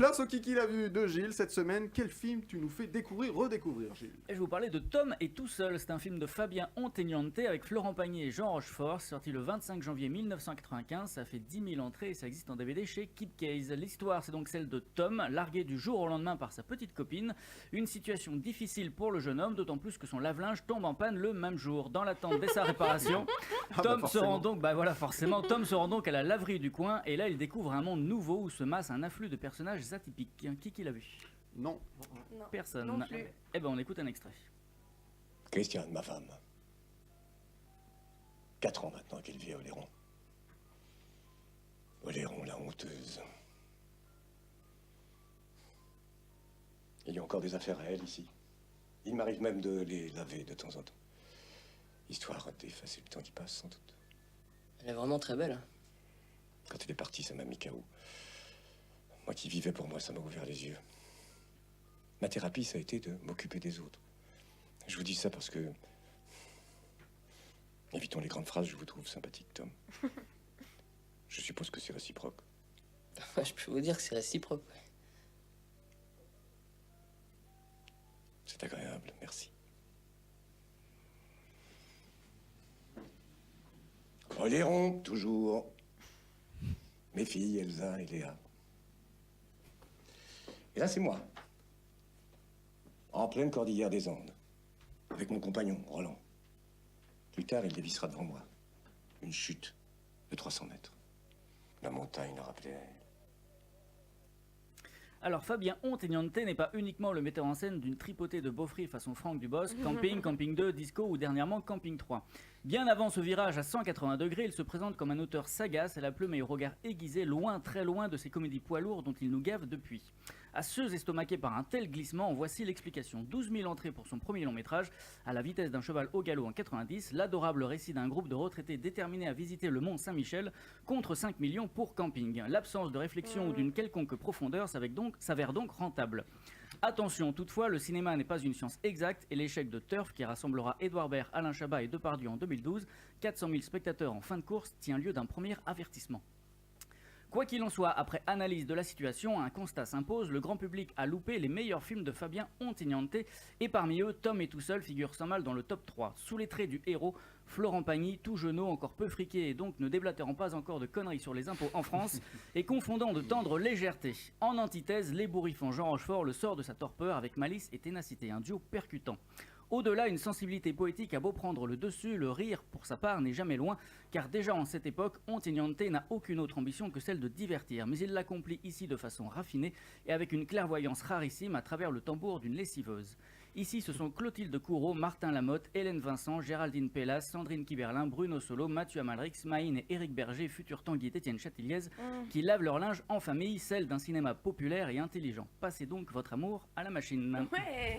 Place au Kiki l'a vu de Gilles. Cette semaine, quel film tu nous fais découvrir, redécouvrir, Gilles? Et je vous parlais de Tom et tout seul. C'est un film de Fabien Ontegnante avec Florent Pagny et Jean Rochefort, sorti le 25 janvier 1995. Ça fait 10 000 entrées et ça existe en DVD chez Kid Case. L'histoire, c'est donc celle de Tom, largué du jour au lendemain par sa petite copine. Une situation difficile pour le jeune homme, d'autant plus que son lave-linge tombe en panne le même jour. Dans l'attente dès sa réparation, Tom se rend donc, Tom se rend donc à la laverie du coin et là il découvre un monde nouveau où se masse un afflux de personnages atypiques. Qui l'a vu? Non. Non. Personne. Non plus. Eh ben on écoute un extrait. Christiane, ma femme. 4 ans maintenant qu'elle vit à Oléron. Oléron, la honteuse. Il y a encore des affaires à elle ici. Il m'arrive même de les laver de temps en temps. Histoire d'effacer le temps qui passe, sans doute. Elle est vraiment très belle. Quand elle est partie, ça m'a mis KO. Moi qui vivais pour moi, ça m'a ouvert les yeux. Ma thérapie, ça a été de m'occuper des autres. Je vous dis ça parce que... Évitons les grandes phrases, je vous trouve sympathique, Tom. Je suppose que c'est réciproque. Je peux vous dire que c'est réciproque. Ouais. C'est agréable, merci. Oléron, toujours. Mes filles, Elsa et Léa. Et là, c'est moi. En pleine cordillère des Andes. Avec mon compagnon, Roland. Plus tard, il dévissera devant moi. Une chute de 300 mètres. La montagne le rappelait. Alors Fabien Ontegnante n'est pas uniquement le metteur en scène d'une tripotée de beaufries façon Franck Dubosc, Camping, Camping 2, Disco ou dernièrement Camping 3. Bien avant ce virage à 180 degrés, il se présente comme un auteur sagace à la plume et au regard aiguisé, loin, très loin de ces comédies poids lourds dont il nous gave depuis. À ceux estomaqués par un tel glissement, voici l'explication. 12 000 entrées pour son premier long métrage, à la vitesse d'un cheval au galop en 90, l'adorable récit d'un groupe de retraités déterminés à visiter le mont Saint-Michel, contre 5 millions pour Camping. L'absence de réflexion ou d'une quelconque profondeur s'avère donc rentable. Attention, toutefois, le cinéma n'est pas une science exacte et l'échec de Turf, qui rassemblera Édouard Baird, Alain Chabat et Depardieu en 2012, 400 000 spectateurs en fin de course, tient lieu d'un premier avertissement. Quoi qu'il en soit, après analyse de la situation, un constat s'impose, le grand public a loupé les meilleurs films de Fabien Ontegnante et parmi eux, Tom et tout seul figure sans mal dans le top 3. Sous les traits du héros, Florent Pagny, tout jeunot, encore peu friqué et donc ne déblatérant pas encore de conneries sur les impôts en France et confondant de tendre légèreté. En antithèse, l'ébouriffant Jean Rochefort le sort de sa torpeur avec malice et ténacité, un duo percutant. Au-delà, une sensibilité poétique a beau prendre le dessus, le rire, pour sa part, n'est jamais loin, car déjà en cette époque, Ontegnante n'a aucune autre ambition que celle de divertir, mais il l'accomplit ici de façon raffinée et avec une clairvoyance rarissime à travers le tambour d'une lessiveuse. Ici, ce sont Clotilde Courreau, Martin Lamotte, Hélène Vincent, Géraldine Pellas, Sandrine Kiberlin, Bruno Solo, Mathieu Amalric, Maïn et Éric Berger, futur Tanguy et Étienne Chatiliez, qui lavent leur linge en famille, celle d'un cinéma populaire et intelligent. Passez donc votre amour à la machine. Ouais.